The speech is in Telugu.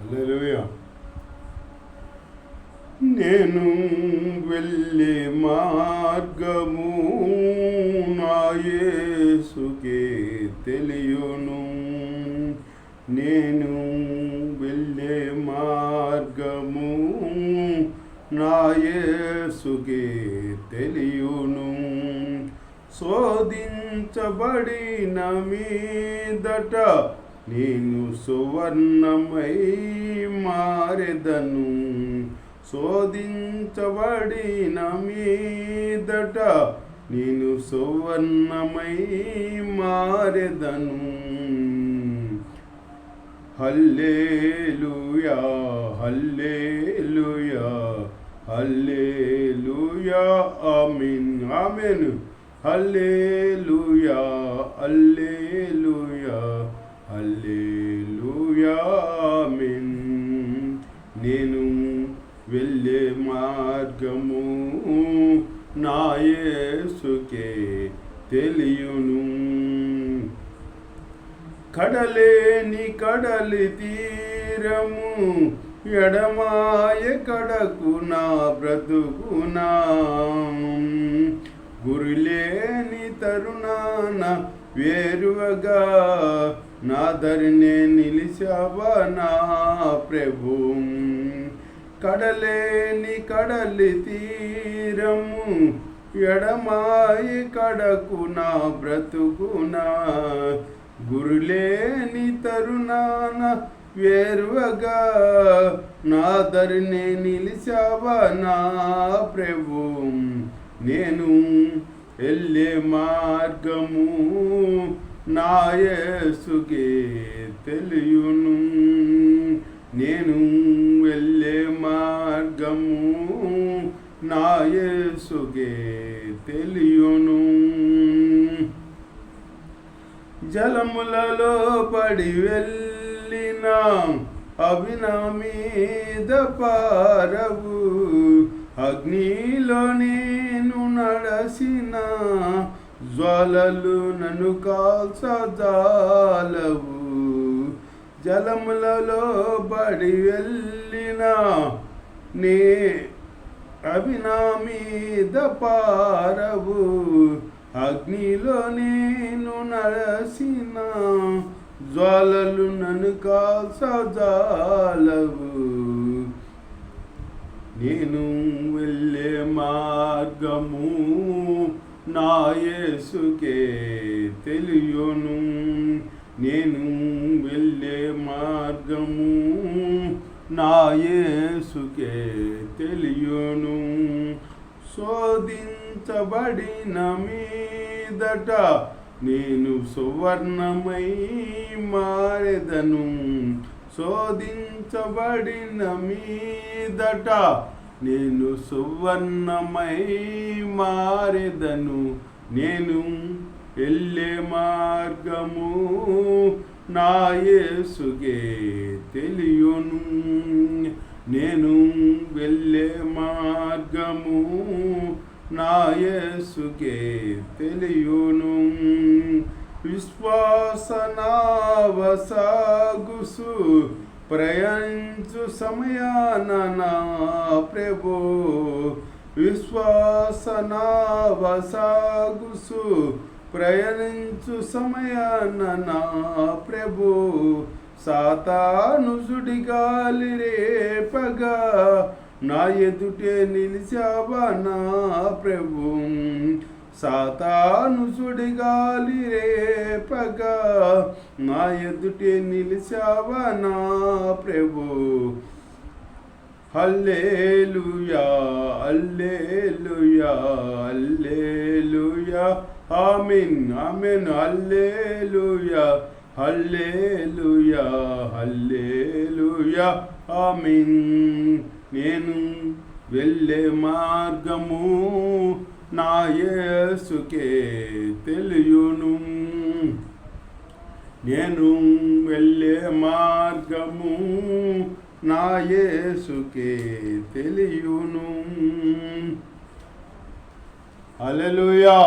హల్లెలూయా. నేను వెళ్ళే మార్గము నా యేసుకే తెలియును. నేను వెళ్ళే మార్గము నా యేసుకే తెలియును. శోధించబడిన మీదట నేను సువర్ణమై మారెదను. శోధించబడిన మీదట నేను సువర్ణమై మారెదను. హల్లెలూయా హల్లెలూయా హల్లెలూయా ఆమేన్ ఆమేన్. హల్లెలూయా హల్లెలూయా హల్లెలూయా ఆమేన్. నేను వెళ్ళే మార్గము నా యేసుకే తెలియును. కడలేని కడలి తీరము ఎడమాయ కడకు నా బ్రతుకునా. గురిలేని తరుణాన వేరువగా నా దరినే నిలిచావా నా ప్రభు. కడలేని కడలి తీరము ఎడమాయి కడకు నా బ్రతుకునా. గురులేని తరుణాన వేరువగా నా దరినే నిలిచావా నా ప్రభు. నేను వెళ్ళే మార్గము నా యేసుకే తెలియును. నేను వెళ్ళే మార్గము నా యేసుకే తెలియును. జలములలో పడి వెళ్ళిన అవి నా మీద పారవు. అగ్నిలో నేను నడసిన జ్వాలలు నన్ను కాల్చజాలవు. జలములలో పడి వెళ్ళిన అవి నా మీద పారవు. అగ్నిలో నేను నడసిన జ్వాలలు నన్ను కాల్చజాలవు. నేను వెళ్ళే మార్గము నా యేసుకే తెలియును. నేను వెళ్ళే మార్గము నా యేసుకే తెలియును. శోధించబడిన మీదట నేను సువర్ణమై మారెదను. శోధించబడిన మీదట నేను సువర్ణమై మారెదను. నేను వెళ్ళే మార్గము నా యేసుకే తెలియును. నేను వెళ్ళే మార్గము నా యేసుకే తెలియును. విశ్వాసనావసాగుసు ప్రయాణించు సమయాన నా ప్రభు. విశ్వాసనావసాగుసు ప్రయాణించు సమయాన నా ప్రభు. సాతాను సుడిగాలి రేపగా నా ఎదుటే నిలిచావా నా ప్రభు. సాతాను సుడిగాలి రేపగా నా ఎదుటే నిలిచావా నా ప్రభు. హల్లెలూయా హల్లెలూయా హల్లెలూయా ఆమేన్ ఆమేన్. హల్లెలూయా హల్లెలూయా హల్లెలూయా ఆమేన్. నేను వెళ్ళే మార్గము నా యేసుకే తెలియును. నేను వెళ్ళే మార్గము నా యేసుకే తెలియును. హల్లెలూయా.